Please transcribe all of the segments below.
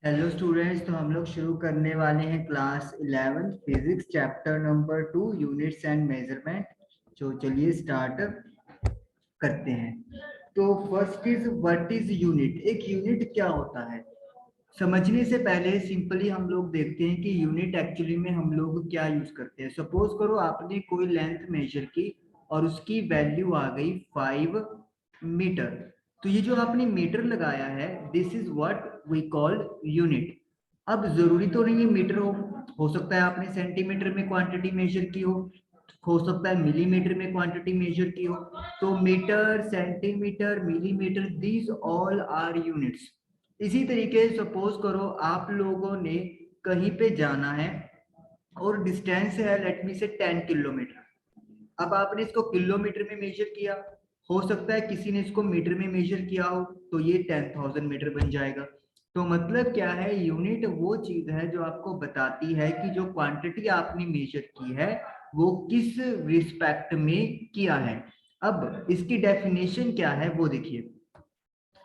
Hello students, तो हम लोग शुरू करने वाले हैं class 11 physics chapter number 2 units and measurement. तो चलिए स्टार्ट करते हैं। तो first is what is unit. एक यूनिट क्या होता है समझने से पहले सिंपली हम लोग देखते हैं कि यूनिट एक्चुअली में हम लोग क्या यूज करते हैं। सपोज करो आपने कोई लेंथ मेजर की और उसकी वैल्यू आ गई 5 मीटर। तो ये जो आपने मीटर लगाया है, this is what we called unit. अब जरूरी तो नहीं है मीटर हो सकता है आपने सेंटीमीटर में क्वांटिटी मेजर की हो सकता है मिलीमीटर में क्वांटिटी मेजर की हो। तो meter, centimeter, millimeter, these all are units. इसी तरीके से सपोज करो आप लोगों ने कहीं पे जाना है और डिस्टेंस है लेट मी से 10 किलोमीटर। अब आपने इसको किलोमीटर में मेजर किया, हो सकता है किसी ने इसको मीटर में मेजर किया हो, तो ये 10,000 मीटर बन जाएगा। तो मतलब क्या है, यूनिट वो चीज है जो आपको बताती है कि जो क्वांटिटी आपने मेजर की है वो किस रिस्पेक्ट में किया है। अब इसकी डेफिनेशन क्या है वो देखिए।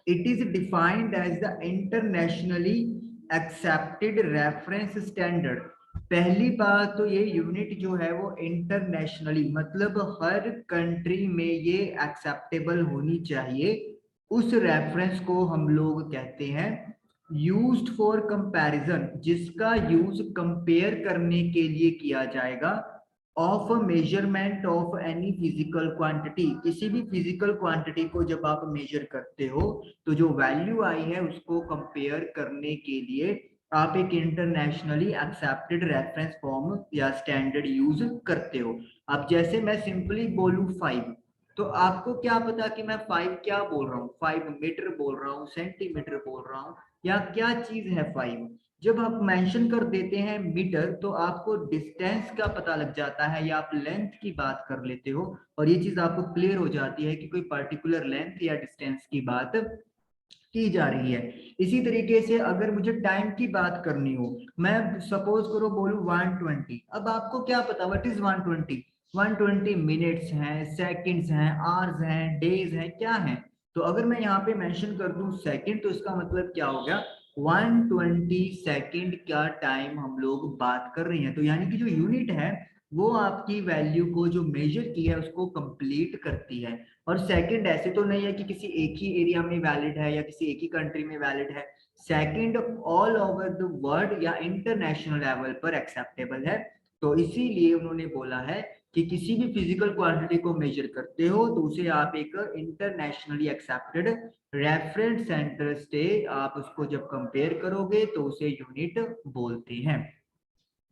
It is defined as the internationally accepted reference standard। पहली बात तो ये यूनिट जो है वो इंटरनेशनली मतलब हर कंट्री में ये एक्सेप्टेबल होनी चाहिए। उस रेफरेंस को हम लोग कहते हैं यूज्ड फॉर कंपैरिजन, जिसका यूज कंपेयर करने के लिए किया जाएगा of measurement of any physical quantity. किसी भी फिजिकल क्वांटिटी को जब आप मेजर करते हो तो जो वैल्यू आई है उसको कंपेयर करने के लिए आप एक इंटरनेशनली एक्सेप्टेड रेफरेंस फॉर्म या स्टैंडर्ड यूज करते हो। अब जैसे मैं सिंपली बोलूं 5, तो आपको क्या पता कि मैं 5 क्या बोल रहा हूँ, 5 मीटर बोल रहा हूँ, सेंटीमीटर बोल रहा हूँ, या क्या चीज है 5। जब आप मेंशन कर देते हैं मीटर तो आपको डिस्टेंस का पता लग जाता है या आप लेंथ की बात कर लेते हो और ये चीज आपको क्लियर हो जाती है कि कोई पर्टिकुलर लेंथ या डिस्टेंस की बात की जा रही है। इसी तरीके से अगर मुझे टाइम की बात करनी हो, मैं सपोज करो बोलूं 120। अब आपको क्या पता व्हाट इज 120। 120 मिनट्स हैं, सेकंड्स हैं, आवर्स हैं, डेज हैं, क्या है। तो अगर मैं यहाँ पे मेंशन कर दूं सेकंड, तो इसका मतलब क्या हो गया, 120 सेकंड का टाइम हम लोग बात कर रहे हैं। तो यानी कि जो यूनिट है वो आपकी वैल्यू को जो मेजर की है उसको कंप्लीट करती है। और सेकंड ऐसे तो नहीं है कि किसी एक ही एरिया में वैलिड है या किसी एक ही कंट्री में वैलिड है। Second all over the world या इंटरनेशनल लेवल पर एक्सेप्टेबल है। तो इसीलिए उन्होंने बोला है कि किसी भी फिजिकल क्वांटिटी को मेजर करते हो तो उसे आप एक इंटरनेशनली एक्सेप्टेड रेफरेंस सेंटर से आप उसको जब कंपेयर करोगे तो उसे यूनिट बोलते हैं।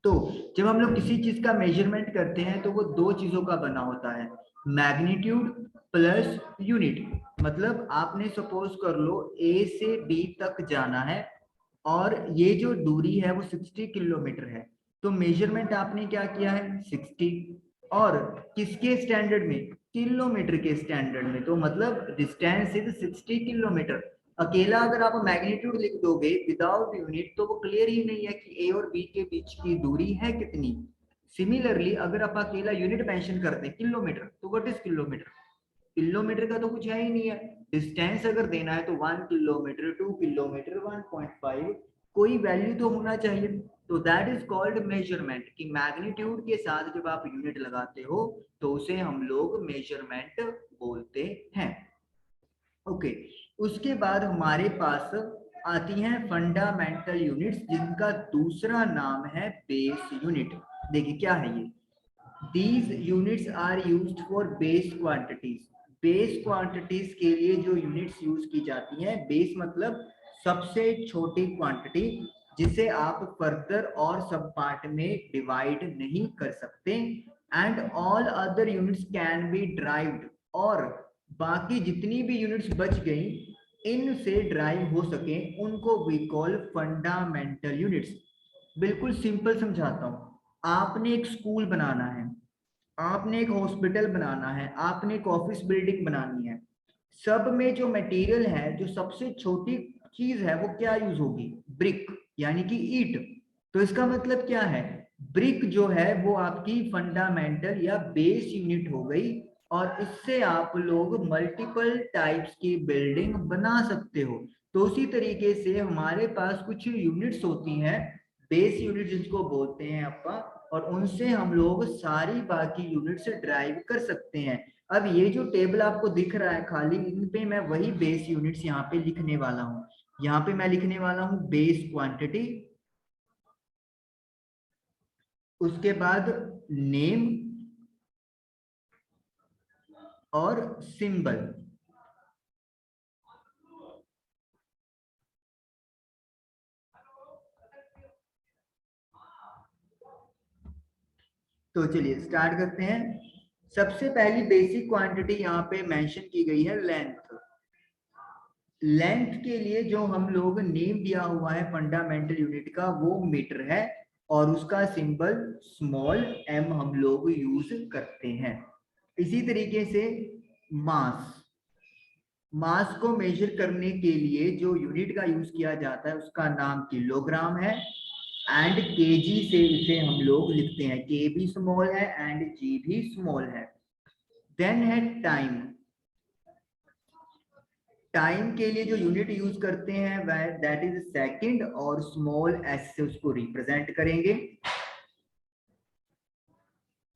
तो जब हम लोग किसी चीज का मेजरमेंट करते हैं तो वो दो चीजों का बना होता है, मैग्नीट्यूड प्लस यूनिट। मतलब आपने सपोज कर लो ए से बी तक जाना है और ये जो दूरी है वो 60 किलोमीटर है। तो मेजरमेंट आपने क्या किया है 60, और किसके स्टैंडर्ड में, किलोमीटर के स्टैंडर्ड में। तो मतलब डिस्टेंस इज 60 किलोमीटर। अकेला अगर आप मैग्नीट्यूड लिख दोगे विदाउट यूनिट तो वो क्लियर ही नहीं है कि ए और बी के बीच की दूरी है कितनी। सिमिलरली अगर आप अकेला यूनिट मेंशन करते हैं किलोमीटर, तो व्हाट इज किलोमीटर। किलोमीटर का तो कुछ है ही नहीं है। डिस्टेंस अगर देना है तो 1 किलोमीटर, 2 किलोमीटर, 1.5, कोई वैल्यू तो होना चाहिए। तो दैट इज कॉल्ड मेजरमेंट, कि मैग्नीट्यूड के साथ जब आप यूनिट लगाते हो तो उसे हम लोग मेजरमेंट बोलते हैं। ओके, उसके बाद हमारे पास आती हैं फंडामेंटल यूनिट्स, जिनका दूसरा नाम है बेस यूनिट। देखिए क्या है ये। These units are used for base quantities। Base quantities के लिए जो यूनिट्स यूज की जाती हैं, बेस मतलब सबसे छोटी क्वांटिटी जिसे आप फर्दर और सब पार्ट में डिवाइड नहीं कर सकते। And all other units can be derived, और बाकी जितनी भी यूनिट्स बच गई इनसे ड्राइव हो सके उनको वी कॉल फंडामेंटल यूनिट्स। बिल्कुल सिंपल समझाता हूं। आपने एक स्कूल बनाना है, आपने एक हॉस्पिटल बनाना है, आपने एक ऑफिस बिल्डिंग बनानी है। सब में जो मटेरियल है, जो सबसे छोटी चीज है वो क्या यूज होगी, ब्रिक, यानी कि ईट। तो इसका मतलब क्या है, ब्रिक जो है वो आपकी फंडामेंटल या बेस यूनिट हो गई। और इससे आप लोग मल्टीपल टाइप्स की बिल्डिंग बना सकते हो। तो उसी तरीके से हमारे पास कुछ यूनिट्स होती हैं, बेस यूनिट जिसको बोलते हैं अपा, और उनसे हम लोग सारी बाकी यूनिट्स ड्राइव कर सकते हैं। अब ये जो टेबल आपको दिख रहा है खाली, इन पे मैं वही बेस यूनिट्स यहाँ पे लिखने वाला हूँ। यहाँ पे मैं लिखने वाला हूँ बेस क्वांटिटी, उसके बाद नेम और सिंबल। तो चलिए स्टार्ट करते हैं। सबसे पहली बेसिक क्वांटिटी यहाँ पे मेंशन की गई है लेंथ। लेंथ के लिए जो हम लोग नेम दिया हुआ है फंडामेंटल यूनिट का, वो मीटर है और उसका सिंबल स्मॉल m हम लोग यूज करते हैं। इसी तरीके से मास, मास को मेजर करने के लिए जो यूनिट का यूज किया जाता है उसका नाम किलोग्राम है, एंड केजी से इसे हम लोग लिखते हैं, के भी स्मॉल है एंड जी भी स्मॉल है। देन है टाइम। टाइम के लिए जो यूनिट यूज करते हैं वह दैट इज सेकंड, और स्मॉल एस से उसको रिप्रेजेंट करेंगे।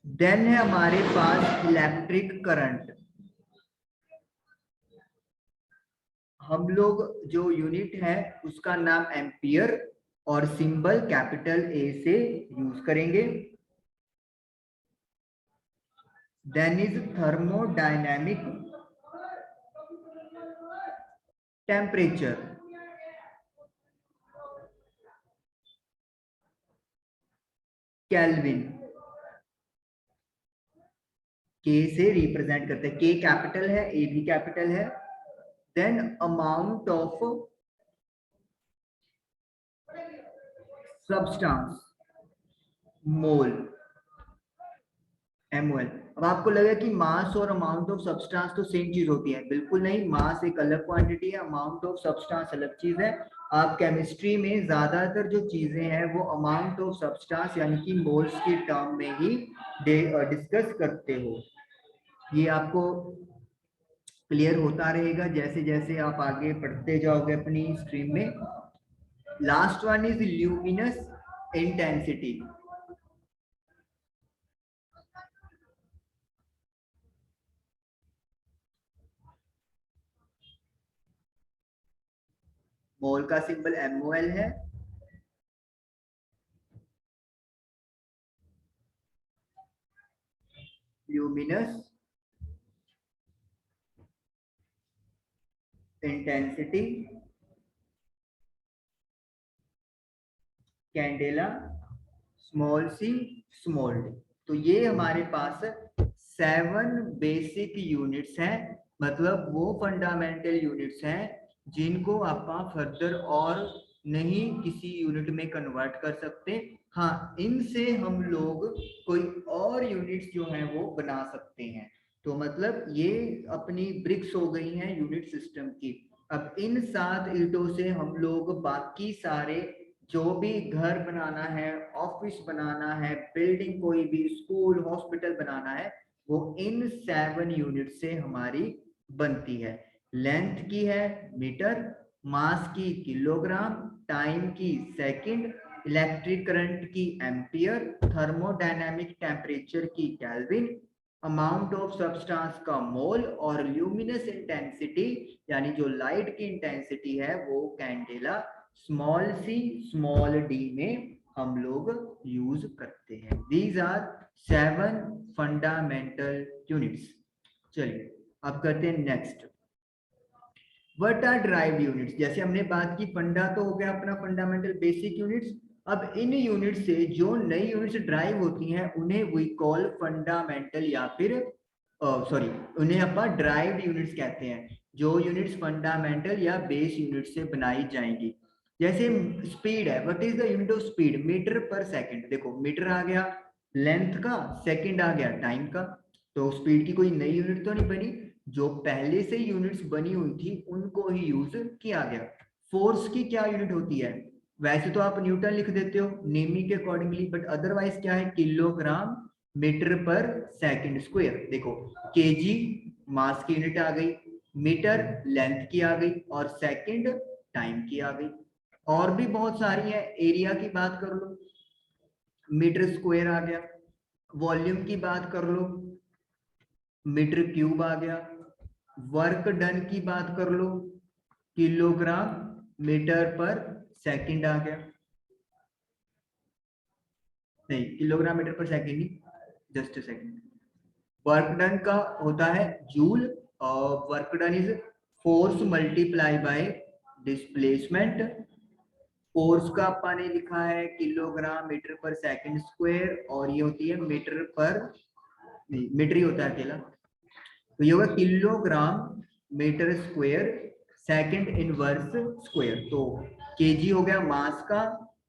देन है हमारे पास इलेक्ट्रिक करंट। हम लोग जो यूनिट है उसका नाम एम्पियर और सिंबल कैपिटल ए से यूज करेंगे। Then is thermodynamic temperature. Kelvin, K से रिप्रेजेंट करते हैं, के कैपिटल है, ए भी कैपिटल है। Then amount of substance, mole, MOL। अब आपको लगे कि मास और अमाउंट ऑफ सब्सटेंस तो सेम चीज होती है, बिल्कुल नहीं। मास एक अलग क्वांटिटी है, अमाउंट ऑफ सब्सटेंस अलग चीज है। आप केमिस्ट्री में ज्यादातर जो चीजें हैं वो अमाउंट ऑफ सब्सटेंस यानी कि मोल्स की टर्म में ही डिस्कस करते हो। ये आपको क्लियर होता रहेगा जैसे जैसे आप आगे पढ़ते जाओगे अपनी स्ट्रीम में। Last one is luminous intensity. Mole का सिंबल MOL है। ल्यूमिनस इंटेंसिटी, कैंडेला, स्मॉल सी, स्मॉल डी। तो ये हमारे पास 7 बेसिक यूनिट्स हैं, मतलब वो फंडामेंटल यूनिट्स हैं जिनको आप फर्दर और नहीं किसी यूनिट में कन्वर्ट कर सकते। हाँ, इनसे हम लोग कोई और यूनिट्स जो हैं वो बना सकते हैं। तो मतलब ये अपनी ब्रिक्स हो गई हैं यूनिट सिस्टम की। अब इन 7 ईंटों से हम लोग बाकी सारे जो भी घर बनाना है, ऑफिस बनाना है, बिल्डिंग कोई भी स्कूल हॉस्पिटल बनाना है, वो इन 7 यूनिट से हमारी बनती है। लेंथ की है मीटर, मास की किलोग्राम, टाइम की सेकंड, इलेक्ट्रिक करंट की एम्पियर, थर्मोडायनामिक टेम्परेचर की केल्विन, अमाउंट ऑफ सब्सटेंस का मोल, और ल्यूमिनस इंटेंसिटी यानी जो लाइट की इंटेंसिटी है वो कैंडेला, स्मॉल सी स्मॉल डी में हम लोग यूज करते हैं। These are 7 fundamental units. चलिए अब करते हैं next. What are derived units. जैसे हमने बात की फंडा तो हो गया अपना फंडामेंटल बेसिक यूनिट्स। अब इन यूनिट से जो नई यूनिट्स ड्राइव होती हैं उन्हें वी कॉल फंडामेंटल या फिर सॉरी उन्हें अपन ड्राइव्ड यूनिट्स कहते हैं, जो यूनिट्स फंडामेंटल या बेस यूनिट से बनाई जाएंगी। जैसे स्पीड है, what is the unit of speed, meter per second. देखो मीटर आ गया लेंथ का, सेकंड आ गया टाइम का। तो स्पीड की कोई नई यूनिट तो नहीं बनी, जो पहले से यूनिट्स बनी हुई थी उनको ही यूज किया गया। फोर्स की क्या यूनिट होती है, वैसे तो आप न्यूटन लिख देते हो नेमी के अकॉर्डिंगली, बट अदरवाइज क्या है, kilogram metre per second square. देखो केजी मास की यूनिट आ गई, मीटर लेंथ की आ गई, और सेकंड टाइम की आ गई। और भी बहुत सारी है, एरिया की बात कर लो, मीटर स्क्वायर आ गया, वॉल्यूम की बात कर लो, मीटर क्यूब आ गया, वर्क डन की बात कर लो, किलोग्राम मीटर पर सेकंड आ गया, नहीं किलोग्राम मीटर पर सेकंड नहीं, जस्ट सेकंड। वर्क डन का होता है जूल, और work done is force multiply by displacement. Force का अपन ने लिखा है kilogram metre per second square, और ये होती है मीटर पर, नहीं मीटर ही होता है अकेला, तो ये होगा kilogram meter square second inverse square. तो केजी हो गया मास का,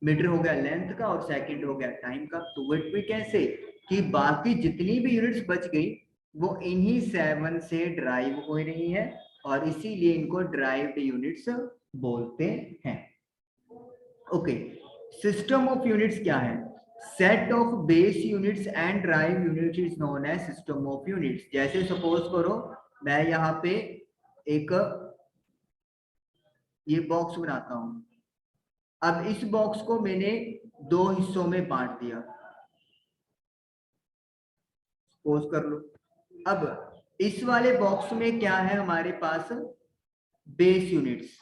मीटर हो गया लेंथ का, और सेकंड हो गया टाइम का। तो व्हाट वी कैन से कि बाकी जितनी भी यूनिट्स बच गई वो इन्हीं 7 से ड्राइव हो रही है, और इसीलिए इनको ड्राइव्ड यूनिट्स बोलते हैं। ओके, सिस्टम ऑफ यूनिट्स क्या है? Set of base units and derive units is known as system of units. जैसे सपोज करो मैं यहाँ पे एक ये बॉक्स बनाता हूं, अब इस बॉक्स को मैंने 2 हिस्सों में बांट दिया, सपोज कर लो। अब इस वाले बॉक्स में क्या है हमारे पास? बेस यूनिट्स,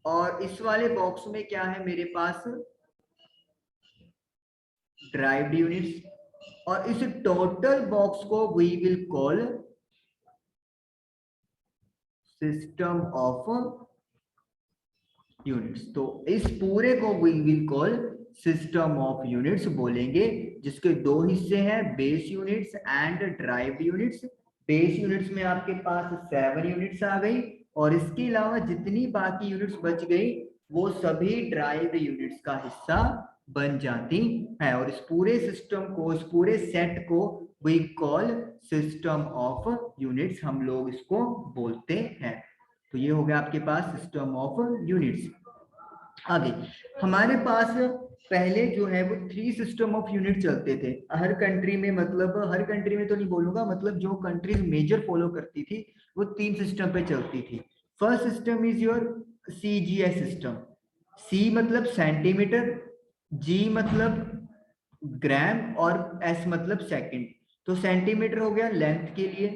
और इस वाले बॉक्स में क्या है मेरे पास? Derived units. और इस टोटल बॉक्स को we will call system of units. तो इस पूरे को we will call system of units बोलेंगे, जिसके 2 हिस्से हैं, base units and derived units. Base units में आपके पास 7 यूनिट्स आ गई, और इसके अलावा जितनी बाकी यूनिट्स बच गई वो सभी ड्राइव्ड यूनिट्स का हिस्सा बन जाती है। और इस पूरे सिस्टम को, इस पूरे सेट को we call system of units, हम लोग इसको बोलते हैं। तो ये हो गया आपके पास सिस्टम ऑफ यूनिट्स। आगे हमारे पास पहले जो है वो 3 सिस्टम ऑफ यूनिट चलते थे हर कंट्री में, मतलब हर कंट्री में तो नहीं बोलूंगा, मतलब जो कंट्रीज मेजर फॉलो करती थी वो 3 सिस्टम पे चलती थी। First system is your CGS system. C मतलब सेंटीमीटर, G मतलब ग्राम, और S मतलब सेकंड। तो सेंटीमीटर हो गया लेंथ के लिए,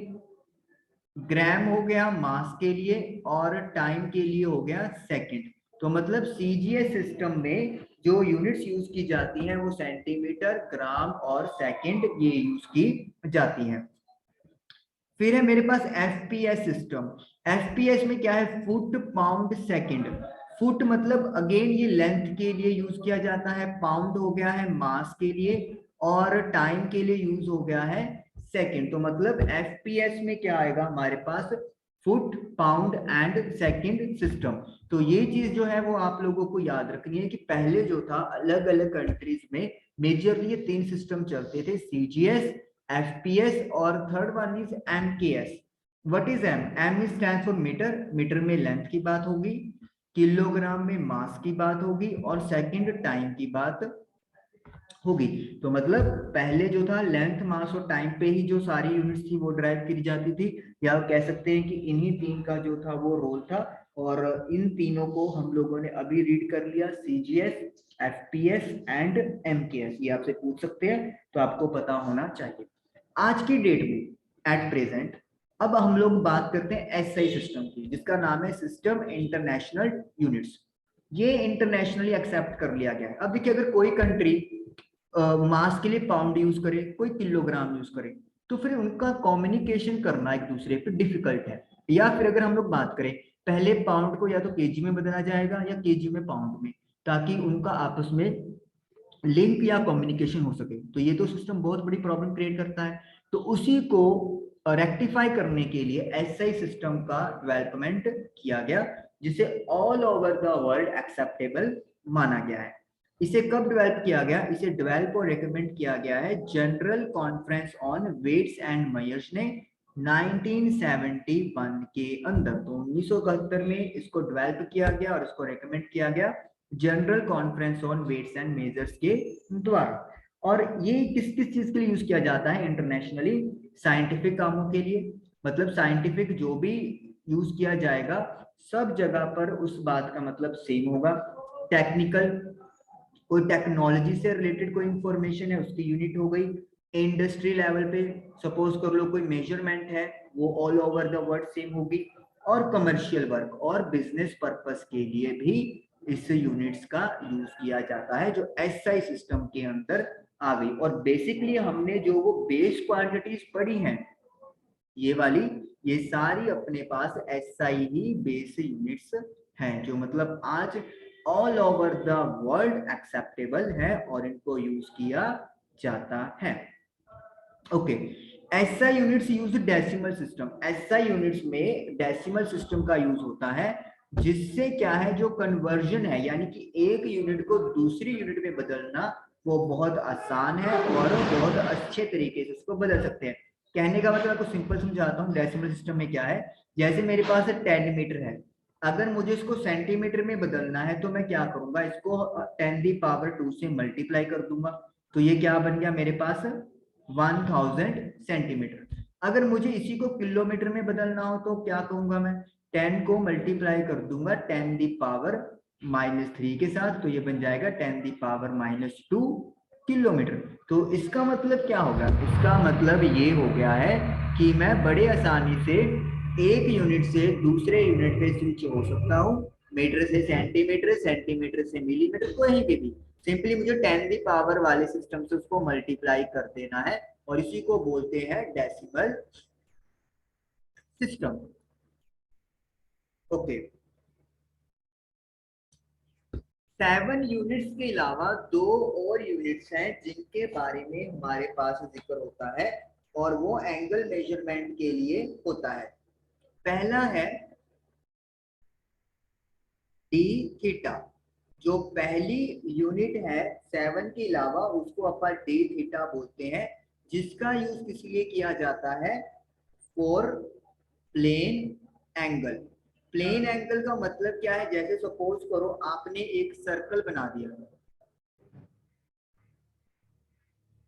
ग्राम हो गया मास के लिए, और टाइम के लिए हो गया सेकंड। तो मतलब CGS सिस्टम में जो यूनिट्स यूज की जाती हैं वो सेंटीमीटर, ग्राम और सेकंड ये यूज की जाती हैं। फिर है मेरे पास FPS सिस्टम। FPS में क्या है? Foot pound second. फुट मतलब अगेन ये लेंथ के लिए यूज किया जाता है, पाउंड हो गया है मास के लिए, और टाइम के लिए यूज हो गया है सेकंड। तो मतलब FPS में क्या आएगा हमारे पास? Foot, pound and second system. तो ये चीज जो है वो आप लोगों को याद रखनी है कि पहले जो था अलग अलग कंट्रीज में मेजरली ये 3 सिस्टम चलते थे, CGS, FPS और third one is MKS। What is M? M stands for meter, meter में लेंथ की बात होगी, किलोग्राम में मास की बात होगी, और सेकंड टाइम की बात होगी। तो मतलब पहले जो था लेंथ, मास और टाइम पे ही जो सारी यूनिट्स थी वो ड्राइव की जाती थी, या कह सकते हैं कि इन्हीं 3 का जो था वो रोल था। और इन तीनों को हम लोगों ने अभी रीड कर लिया, CGS, FPS एंड MKS। ये आपसे पूछ सकते हैं तो आपको पता होना चाहिए। आज की डेट में एट प्रेजेंट अब हम लोग बात करते हैं SI सिस्टम की, जिसका नाम है सिस्टम इंटरनेशनल यूनिट्स। ये इंटरनेशनली एक्सेप्ट कर लिया गया है। अब देखिए अगर कोई कंट्री मास के लिए पाउंड यूज करे, कोई किलोग्राम यूज करे, तो फिर उनका कम्युनिकेशन करना एक दूसरे पे डिफिकल्ट है। या फिर अगर हम लोग बात करें, पहले पाउंड को या तो केजी में बदला जाएगा या केजी में पाउंड में, ताकि उनका आपस में लिंक या कम्युनिकेशन हो सके। तो ये तो सिस्टम बहुत बड़ी प्रॉब्लम क्रिएट करता है। तो उसी को रेक्टिफाई करने के लिए SI सिस्टम का डेवलपमेंट किया गया, जिसे all over the world acceptable माना गया है। इसे कब डेवलप किया गया? इसे डेवलप और रिकमेंड किया गया है general conference on weights and measures ने 1971 के अंदर। तो 1971 में इसको डेवलप किया गया और इसको रिकमेंड किया गया general conference on weights and measures के द्वारा। और ये किस किस चीज के लिए यूज किया जाता है इंटरनेशनली? साइंटिफिक कामों के लिए, मतलब साइंटिफिक जो भी यूज किया जाएगा, सब जगह पर उस बात का मतलब सेम होगा। टेक्निकल, कोई टेक्नोलॉजी से रिलेटेड कोई इंफॉर्मेशन है उसकी यूनिट हो गई। इंडस्ट्री लेवल पे सपोज कर लो कोई मेजरमेंट है, वो all over the world same होगी। और कमर्शियल वर्क और बिजनेस पर्पस के लिए भी इस यूनिट्स का यूज किया जाता है, जो एसआई सिस्टम के अंदर आ गई। और बेसिकली हमने जो वो बेस क्वांटिटीज पढ़ी हैं, ये वाली, ये सारी अपने पास एसआई ही बेस यूनिट्स हैं, जो मतलब आज all over the world acceptable है और इनको यूज किया जाता है। Okay, SI units use decimal system. SI units में डेसिमल सिस्टम का यूज होता है, जिससे क्या है, जो कन्वर्जन है, यानी कि एक यूनिट को दूसरी यूनिट में बदलना, वो बहुत आसान है और बहुत अच्छे तरीके से उसको बदल सकते हैं। कहने का मतलब आपको सिंपल समझाता हूँ, डेसिमल सिस्टम में क्या है। जैसे मेरे पास 10 मीटर है, अगर मुझे इसको सेंटीमीटर में बदलना है तो मैं क्या करूंगा, इसको 10⁻² से मल्टीप्लाई कर दूंगा, तो ये क्या बन गया मेरे पास 1000 सेंटीमीटर। अगर मुझे इसी को किलोमीटर में बदलना हो तो क्या कहूंगा मैं, 10 को मल्टीप्लाई कर दूंगा 10⁻³ के साथ, तो ये बन जाएगा 10⁻² किलोमीटर। तो इसका मतलब क्या होगा, इसका मतलब ये हो गया है कि मैं बड़े आसानी से एक यूनिट से दूसरे यूनिट पे स्विच हो सकता हूँ, मीटर से सेंटीमीटर, सेंटीमीटर से मिलीमीटर, कहीं पे भी। सिंपली मुझे 10 वाले सिस्टम से उसको मल्टीप्लाई कर देना है, और इसी को बोलते हैं डेसिमल सिस्टम। ओके, 7 यूनिट्स के अलावा 2 और यूनिट्स हैं जिनके बारे में हमारे पास जिक्र होता है, और वो एंगल मेजरमेंट के लिए होता है। पहला है डी थीटा। जो पहली यूनिट है 7 के अलावा, उसको अपन डी थीटा बोलते हैं, जिसका यूज किस लिए किया जाता है, for plane angle. Plane angle का मतलब क्या है, जैसे सपोज करो आपने एक सर्कल बना दिया,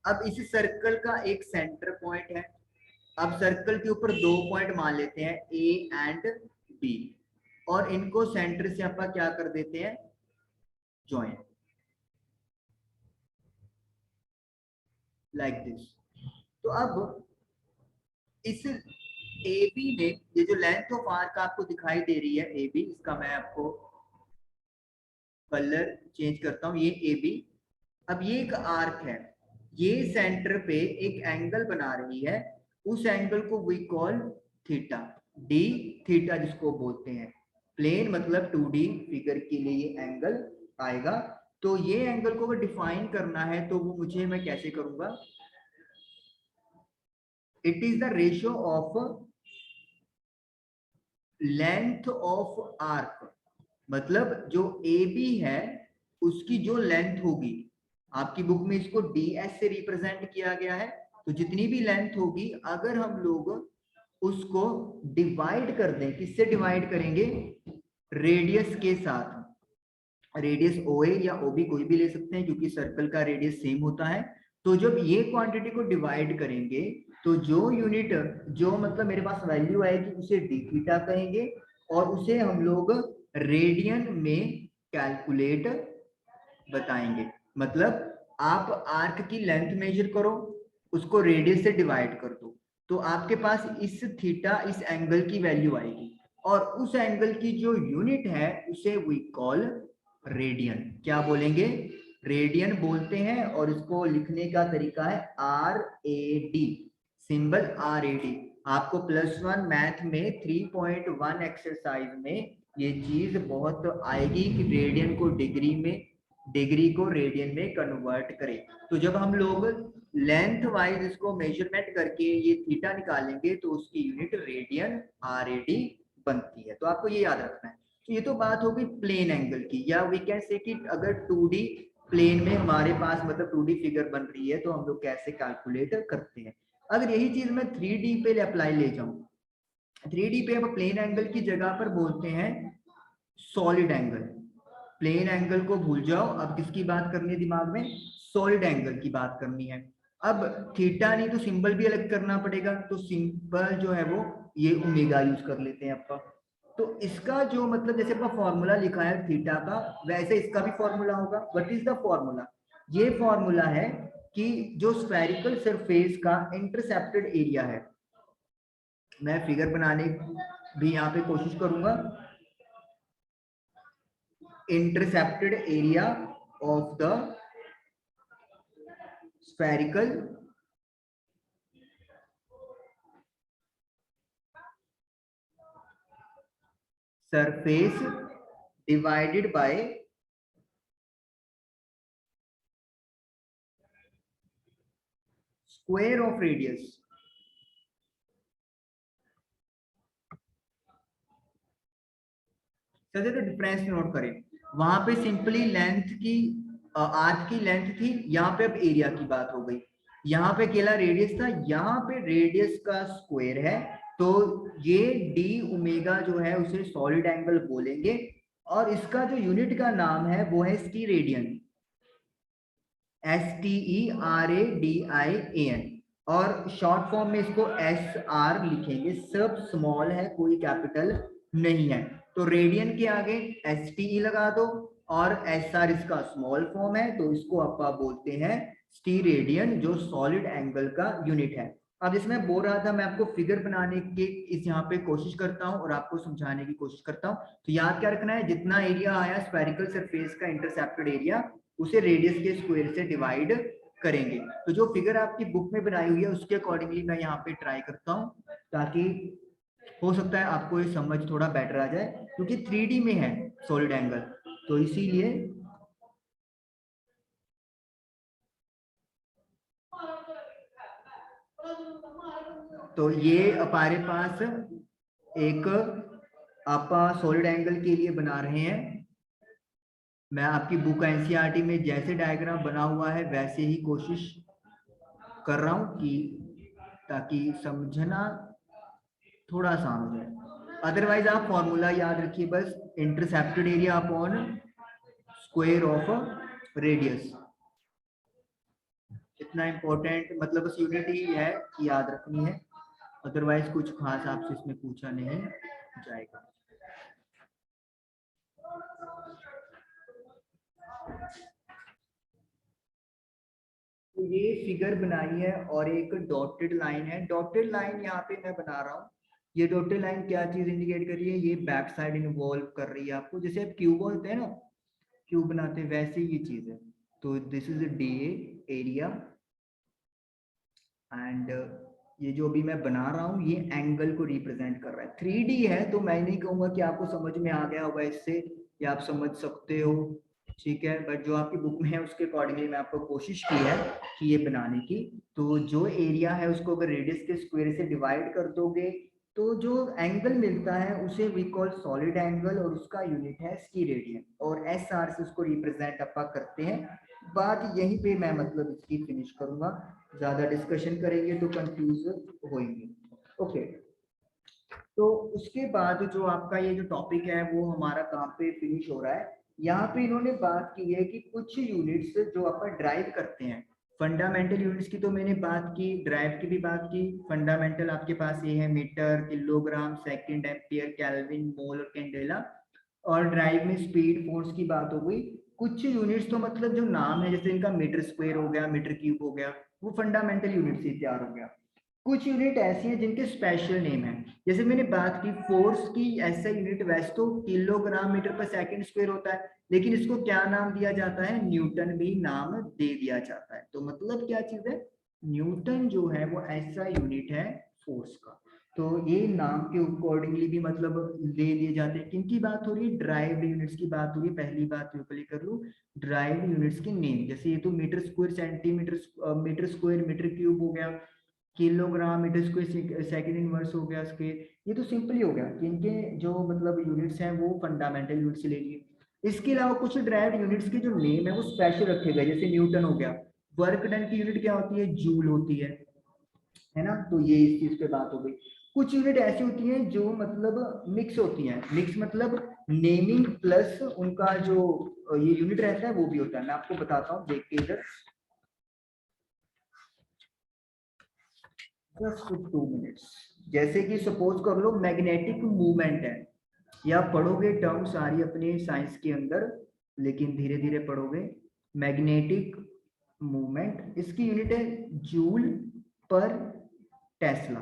अब इस सर्कल का एक सेंटर पॉइंट है, अब सर्कल के ऊपर 2 पॉइंट मान लेते हैं ए एंड बी, और इनको सेंटर से अपन क्या कर देते हैं, ज्वाइन, लाइक दिस। तो अब इस ए बी ने, ये जो लेंथ ऑफ आर्क आपको दिखाई दे रही है ए बी, इसका मैं आपको कलर चेंज करता हूं, ये ए बी। अब ये एक आर्क है, ये सेंटर पे एक एंगल बना रही है, उस एंगल को we call theta, D theta जिसको बोलते हैं। प्लेन मतलब 2D फिगर के लिए ये एंगल आएगा। तो ये एंगल को अगर डिफाइन करना है तो वो मुझे, मैं कैसे करूंगा, it is the ratio of length of arc. मतलब जो ए बी है उसकी जो लेंथ होगी, आपकी बुक में इसको ds से रिप्रेजेंट किया गया है, तो जितनी भी लेंथ होगी अगर हम लोग उसको डिवाइड कर दें, किससे डिवाइड करेंगे, रेडियस के साथ, रेडियस ओ ए या ओ बी कोई भी ले सकते हैं क्योंकि सर्कल का रेडियस सेम होता है। तो जब ये क्वांटिटी को डिवाइड करेंगे तो जो यूनिट, जो मतलब मेरे पास वैल्यू आएगी उसे डी थीटा कहेंगे, और उसे हम लोग रेडियन में कैलकुलेट बताएंगे। मतलब आप आर्क की लेंथ मेजर करो, उसको रेडियस से डिवाइड कर दो, तो आपके पास इस थीटा, इस एंगल की वैल्यू आएगी, और उस एंगल की जो यूनिट है उसे वी कॉल रेडियन। क्या बोलेंगे, रेडियन बोलते हैं। और इसको लिखने का तरीका है RAD, सिंबल RAD। आपको +1 मैथ में 3.1 एक्सरसाइज में ये चीज बहुत आएगी कि रेडियन को डिग्री में, डिग्री को रेडियन में कन्वर्ट करें। तो जब हम लोग लेंथ वाइज इसको मेजरमेंट करके ये थीटा निकालेंगे तो उसकी यूनिट रेडियन RAD बनती है। तो आपको ये याद रखना है। तो ये तो बात हो गई प्लेन एंगल की, या वी कैन से कि अगर 2D प्लेन में हमारे पास मतलब 2D फिगर बन रही है तो हम लोग कैसे कैलकुलेट करते हैं। अगर यही चीज मैं 3D पे अप्लाई ले जाऊं, 3D पे अब प्लेन एंगल की जगह पर बोलते हैं सॉलिड एंगल। प्लेन एंगल को भूल जाओ, अब किसकी बात करनी है दिमाग में, सॉलिड एंगल की बात करनी है। अब थीटा नहीं तो सिंबल भी अलग करना पड़ेगा, तो सिंबल जो है वो ये ओमेगा यूज कर लेते हैं आपका। तो इसका जो मतलब जैसे अपना फॉर्मूला लिखा है थीटा का, वैसे इसका भी फॉर्मूला होगा। What is the formula? ये फॉर्मूला है कि जो स्फेरिकल सरफेस का इंटरसेप्टेड एरिया है, मैं फिगर बनाने भी यहाँ पे कोशिश करूंगा। Intercepted area of the spherical surface divided by square of radius. चलिए तो डिफरेंस नोट करें। वहां पे सिंपली लेंथ की आर्क की लेंथ थी, यहाँ पे अब एरिया की बात हो गई। यहाँ पे अकेला रेडियस था, यहाँ पे रेडियस का स्क्वायर है। तो ये डी ओमेगा जो है उसे सॉलिड एंगल बोलेंगे, और इसका जो यूनिट का नाम है वो है स्टीरेडियन, STERADIAN। और शॉर्ट फॉर्म में इसको SR लिखेंगे, सब स्मॉल है, कोई कैपिटल नहीं है। तो रेडियन के आगे STE लगा दो, और SR इसका स्मॉल फॉर्म है, तो इसको आप बोलते हैं स्टीरेडियन, जो सॉलिड एंगल का यूनिट है। अब इसमें बोल रहा था, मैं आपको फिगर बनाने की इस यहाँ पे कोशिश करता हूँ और आपको समझाने की कोशिश करता हूँ। तो याद क्या रखना है, जितना एरिया आया स्फेरिकल सरफेस का इंटरसेप्टेड एरिया, उसे रेडियस के स्क्वायर से डिवाइड करेंगे। तो जो फिगर आपकी बुक में बनाई हुई है उसके अकॉर्डिंगली मैं यहाँ पे ट्राई करता हूँ, ताकि हो सकता है आपको ये समझ थोड़ा बेटर आ जाए, क्योंकि 3D में है सॉलिड एंगल, तो इसीलिए। तो ये हमारे पास एक आप सॉलिड एंगल के लिए बना रहे हैं। मैं आपकी बुक एनसीईआरटी में जैसे डायग्राम बना हुआ है वैसे ही कोशिश कर रहा हूं कि ताकि समझना थोड़ा आसान हो जाए। अदरवाइज आप फॉर्मूला याद रखिए बस, intercepted area upon square of radius. इतना इंपॉर्टेंट मतलब बस यूनिट ही है कि याद रखनी है, अदरवाइज कुछ खास आपसे इसमें पूछा नहीं जाएगा। तो ये फिगर बनाई है और एक डॉटेड लाइन है। डॉटेड लाइन यहाँ पे मैं बना रहा हूँ। ये डॉटेड लाइन क्या चीज इंडिकेट कर रही है, ये बैक साइड इन्वॉल्व कर रही है आपको, जैसे आप क्यूब बोलते हैं ना, क्यूब बनाते हैं, वैसे ये चीज है। तो this is day area, and ये जो भी मैं बना रहा हूँ ये एंगल को रिप्रेजेंट कर रहा है। 3D है, तो मैं नहीं कहूंगा कि आपको समझ में आ गया होगा इससे, या आप समझ सकते हो, ठीक है, बट जो आपकी बुक में है उसके अकॉर्डिंगली मैं आपको कोशिश की है कि ये बनाने की। तो जो एरिया है उसको अगर रेडियस के स्क्वायर से डिवाइड कर दोगे तो जो एंगल मिलता है उसे वी कॉल सॉलिड एंगल, और उसका यूनिट है स्टीरेडियन, और SR से उसको रिप्रेजेंट अपन करते हैं। बात यहीं पे मैं मतलब इसकी फिनिश करूंगा, ज्यादा डिस्कशन करेंगे तो कंफ्यूज होंगे। ओके, तो उसके बाद जो आपका ये जो टॉपिक है वो हमारा कहाँ पे फिनिश हो रहा है, यहाँ पे इन्होंने बात की है कि कुछ यूनिट्स जो अपन ड्राइव करते हैं, फंडामेंटल यूनिट्स की तो मैंने बात की, ड्राइव की भी बात की। फंडामेंटल आपके पास ये है metre, kilogram, second, ampere, kelvin, mole और कैंडेला। और ड्राइव में स्पीड, फोर्स की बात हो गई। कुछ यूनिट्स तो मतलब जो नाम है, जैसे इनका मीटर स्क्वायर हो गया, मीटर क्यूब हो गया, वो फंडामेंटल यूनिट से तैयार हो गया। कुछ यूनिट ऐसी हैं जिनके स्पेशल नेम है, जैसे मैंने बात की फोर्स की, ऐसा यूनिट वैसे तो kilogram metre per second square होता है, लेकिन इसको क्या नाम दिया जाता है, न्यूटन भी नाम दे दिया जाता है। तो मतलब क्या चीज है, न्यूटन जो है वो ऐसा यूनिट है फोर्स का। तो ये नाम के अकॉर्डिंगली भी मतलब दे दिए जाते हैं। किनकी बात हो रही है, ड्राइव्ड यूनिट्स की बात हो रही है। पहली बात ये क्लियर कर लूं, ड्राइव्ड यूनिट्स के नेम, जैसे ये तो meter square, centimeter, meter square, meter cube हो गया, kilogram, meter square, second inverse हो गया स्क्वायर। ये तो सिंपल ही हो गया कि इनके जो मतलब यूनिट्स हैं वो फंडामेंटल यूनिट्स ले लिए। इसके अलावा कुछ ड्राइव्ड यूनिट्स के जो नेम है वो स्पेशल रखे गए, जैसे न्यूटन हो गया। वर्क डन की यूनिट क्या होती है, जूल होती है ना। तो ये इस चीज पे बात हो गई। कुछ यूनिट ऐसी होती हैं जो मतलब मिक्स होती हैं, मिक्स मतलब नेमिंग प्लस उनका जो ये यूनिट रहता है वो भी होता है। मैं आपको बताता हूँ, देख के इधर जस्ट 2 मिनट्स। जैसे कि सपोज कर लो मैग्नेटिक मूवमेंट है, या पढ़ोगे टर्म सारी अपने साइंस के अंदर, लेकिन धीरे धीरे पढ़ोगे। मैग्नेटिक मूवमेंट, इसकी यूनिट है जूल पर टेस्ला।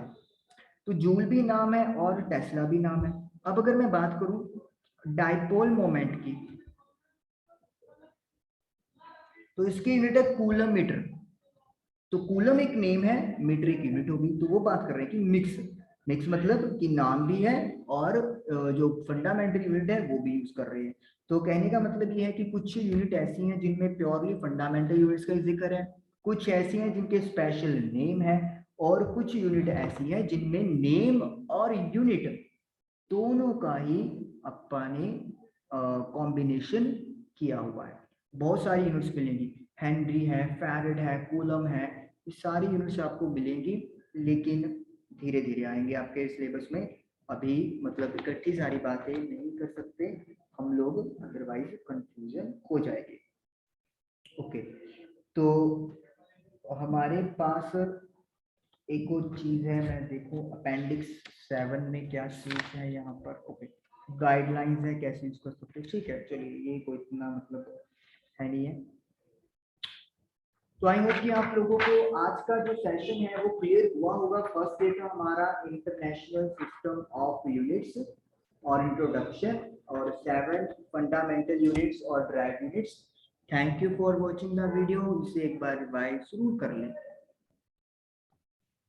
तो जूल भी नाम है और टेस्ला भी नाम है। अब अगर मैं बात करूं डाइपोल मोमेंट की, तो इसकी यूनिट है कूलम मीटर। तो कूलम एक नेम है, मीटर एक यूनिट होगी। तो वो बात कर रहे हैं कि मिक्स, मिक्स मतलब कि नाम भी है और जो फंडामेंटल यूनिट है वो भी यूज कर रहे हैं। तो कहने का मतलब ये है कि कुछ यूनिट ऐसी हैं जिनमें प्योरली फंडामेंटल यूनिट्स का जिक्र है, कुछ ऐसी हैं जिनके स्पेशल नेम है, और कुछ यूनिट ऐसी हैं जिनमें नेम और यूनिट दोनों का ही अपने कॉम्बिनेशन किया हुआ है। बहुत सारी यूनिट्स मिलेंगी, हेनरी है, फैरेड है, कूलम है, ये सारी यूनिट्स आपको मिलेंगी, लेकिन धीरे धीरे आएंगे आपके सिलेबस में। अभी मतलब इकट्ठी सारी बातें नहीं कर सकते हम लोग, अदरवाइज कंफ्यूजन हो जाएगी। ओके, तो हमारे पास एक और चीज है, मैं देखो अपेंडिक्स 7 में क्या चीज है यहाँ पर। ओके, गाइडलाइंस है कैसे यूज कर सकते हैं। ठीक है, चलिए ये कोई इतना मतलब है नहीं है। तो आई होप कि आप लोगों को आज का जो सेशन है वो क्लियर हुआ होगा। फर्स्ट डे था हमारा इंटरनेशनल सिस्टम ऑफ यूनिट्स और इंट्रोडक्शन, और 7 फंडामेंटल यूनिट्स और drive units. Thank you for watching the video. इसे एक बार रिवाइज जरूर कर लें।